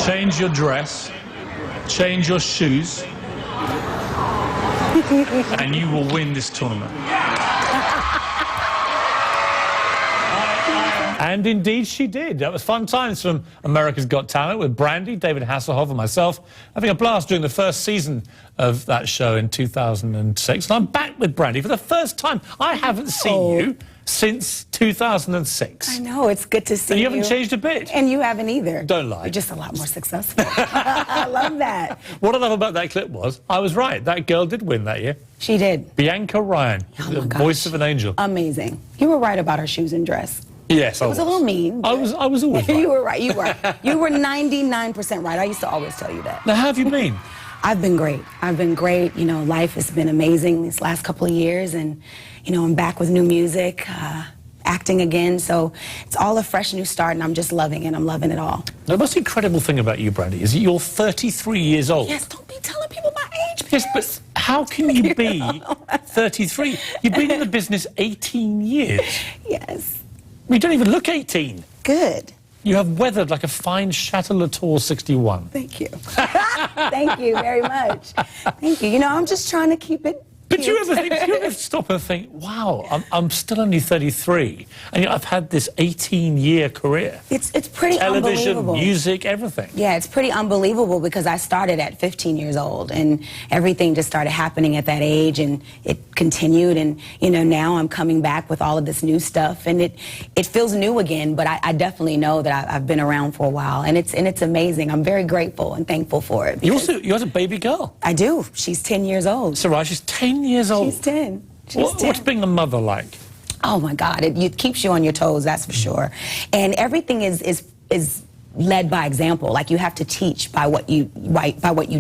change your dress, change your shoes, and you will win this tournament. And indeed she did. That was fun times from America's Got Talent with Brandy, David Hasselhoff and myself, having a blast during the first season of that show in 2006. And I'm back with Brandy for the first time. I haven't seen you since 2006. I know, it's good to see you. And you haven't changed a bit. And you haven't either. Don't lie. You're just a lot more successful. I love that. What I love about that clip was, I was right, that girl did win that year. She did. Bianca Ryan, the voice of an angel. Amazing. You were right about her shoes and dress. Yes, I was. It was a little mean. I was always right. You were right, you were. You were 99% right. I used to always tell you that. Now, how have you been? I've been great. I've been great. You know, life has been amazing these last couple of years, and, you know, I'm back with new music, acting again, so it's all a fresh new start, and I'm just loving it. I'm loving it all. The most incredible thing about you, Brandy, is that you're 33 years old. Yes, don't be telling people my age, Piers. Yes, but how can you be 33? You've been in the business 18 years. Yes. You don't even look 18. Good. You have weathered like a fine Chateau Latour 61. Thank you. Thank you very much. Thank you. You know, I'm just trying to keep it. But do you ever stop and think, wow, I'm still only 33, and you know, I've had this 18-year career. It's pretty Television, unbelievable. music, everything. Yeah, it's pretty unbelievable because I started at 15 years old, and everything just started happening at that age, and it continued, and, you know, now I'm coming back with all of this new stuff, and it feels new again, but I definitely know that I've been around for a while, and it's amazing. I'm very grateful and thankful for it. You had a baby girl. I do. She's 10 years old. So right, she's 10 years old. She's 10. She's 10. What's being a mother like? Oh my God, it keeps you on your toes, that's for sure. And everything is led by example. Like, you have to teach by what you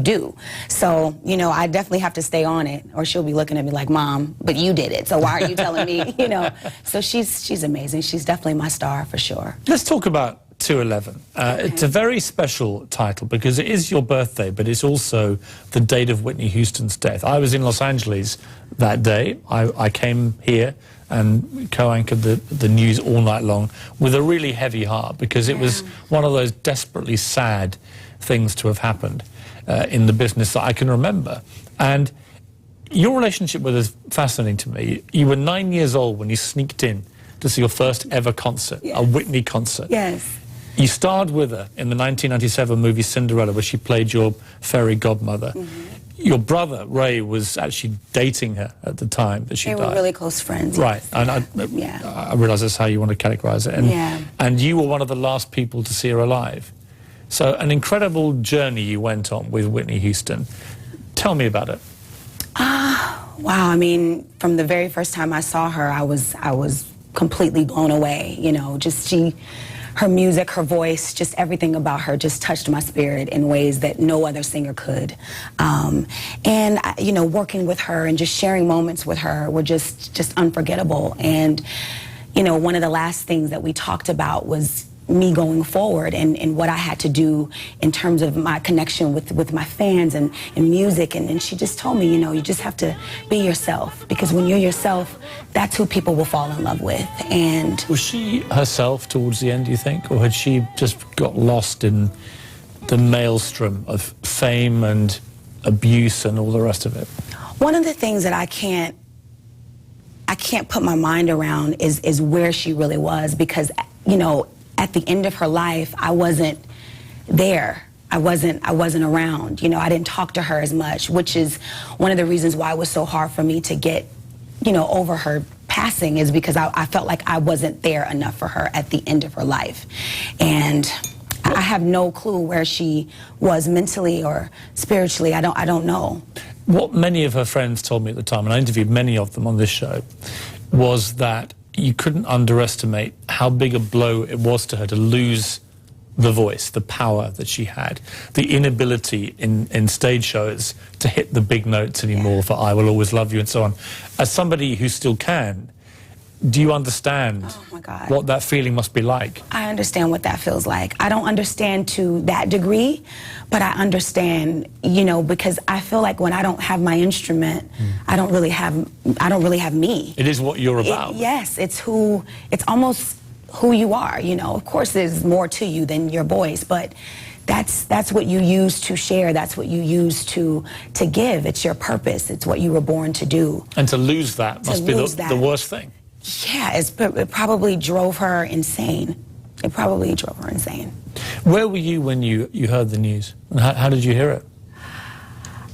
do. So, you know, I definitely have to stay on it, or she'll be looking at me like, Mom, but you did it, so why are you telling me? You know. So she's amazing. She's definitely my star for sure. Let's talk about 211. Okay. It's a very special title because it is your birthday, but it's also the date of Whitney Houston's death. I was in Los Angeles that day. I came here and co-anchored the news all night long with a really heavy heart because it was one of those desperately sad things to have happened in the business that I can remember. And your relationship with her is fascinating to me. You were 9 years old when you sneaked in to see your first ever concert, a Whitney concert. Yes. You starred with her in the 1997 movie Cinderella, where she played your fairy godmother. Your brother, Ray, was actually dating her at the time that she died. They were really close friends. Right. Yes. And I realise that's how you want to categorise it. And you were one of the last people to see her alive. So an incredible journey you went on with Whitney Houston. Tell me about it. Wow, I mean, from the very first time I saw her, I was completely blown away. You know, just her music, her voice, just everything about her just touched my spirit in ways that no other singer could. And, you know, working with her and just sharing moments with her were just unforgettable. And, you know, one of the last things that we talked about was me going forward and what I had to do in terms of my connection with my fans and music. And she just told me, you know, you just have to be yourself, because when you're yourself, that's who people will fall in love with. And was she herself towards the end, do you think? Or had she just got lost in the maelstrom of fame and abuse and all the rest of it? One of the things that I can't put my mind around is where she really was, because, you know, at the end of her life, I wasn't there. I wasn't around. You know, I didn't talk to her as much, which is one of the reasons why it was so hard for me to get, you know, over her passing, is because I felt like I wasn't there enough for her at the end of her life. And I have no clue where she was mentally or spiritually. I don't know. What many of her friends told me at the time, and I interviewed many of them on this show, was that you couldn't underestimate how big a blow it was to her to lose the voice, the power that she had, the inability in stage shows to hit the big notes anymore for I Will Always Love You and so on. As somebody who still can, do you understand what that feeling must be like? I understand what that feels like. I don't understand to that degree, but I understand, you know, because I feel like when I don't have my instrument, I don't really have me. It is what you're about. Yes, it's almost who you are. You know, of course, there's more to you than your voice, but that's what you use to share. That's what you use to give. It's your purpose. It's what you were born to do. And to lose that must be the worst thing. Yeah, it probably drove her insane. It probably drove her insane. Where were you when you heard the news? And how did you hear it?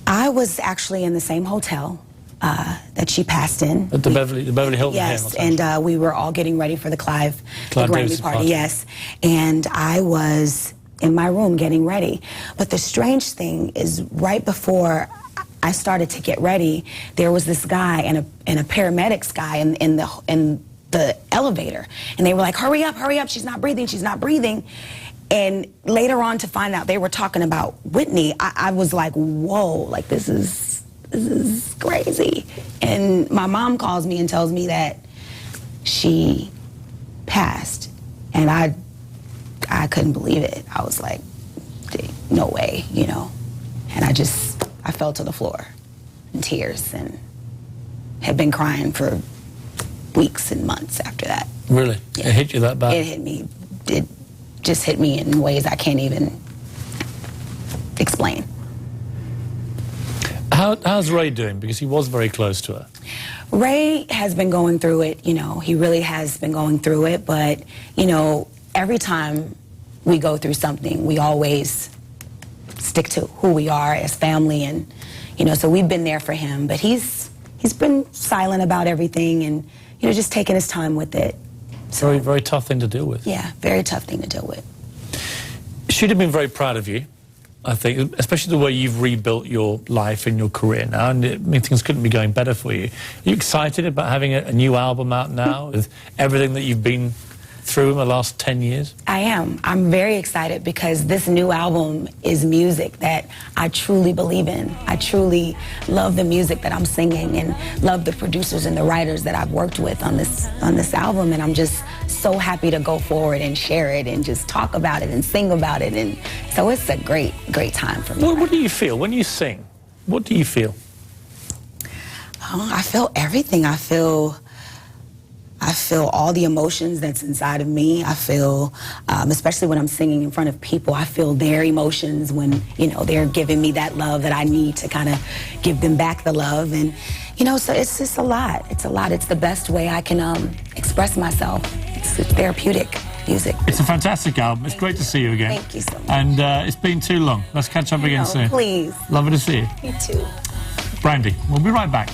I was actually in the same hotel that she passed in. At the Beverly Hilton? Yes, and we were all getting ready for the Clive Grammy party, yes. And I was in my room getting ready. But the strange thing is, right before I started to get ready, there was this guy and a paramedics guy in the elevator. And they were like, hurry up, she's not breathing, she's not breathing. And later on to find out they were talking about Whitney, I was like, whoa, like this is crazy. And my mom calls me and tells me that she passed. And I couldn't believe it. I was like, no way, you know. And I fell to the floor in tears and had been crying for weeks and months after that. Really? Yeah. It hit you that bad? It hit me. It just hit me in ways I can't even explain. How's Ray doing? Because he was very close to her. Ray has been going through it, you know. He really has been going through it. But, you know, every time we go through something, we always stick to who we are as family. And, you know, so we've been there for him. But he's been silent about everything and, you know, just taking his time with it. So, very, very tough thing to deal with. Yeah, very tough thing to deal with. She'd have been very proud of you, I think, especially the way you've rebuilt your life and your career now, and I mean, things couldn't be going better for you. Are you excited about having a new album out now with everything that you've been through in the last 10 years? I am. I'm very excited because this new album is music that I truly believe in. I truly love the music that I'm singing and love the producers and the writers that I've worked with on this album, and I'm just so happy to go forward and share it and just talk about it and sing about it, and so it's a great time for me. What do you feel when you sing? What do you feel? Oh, I feel everything. I feel all the emotions that's inside of me. I feel, especially when I'm singing in front of people, I feel their emotions when, you know, they're giving me that love that I need to kind of give them back the love. And, you know, so it's just a lot. It's a lot. It's the best way I can express myself. It's therapeutic music. It's a fantastic album. It's great to see you again. Thank you so much. And it's been too long. Let's catch up again soon. Please. Lovely to see you. You too. Brandy, we'll be right back.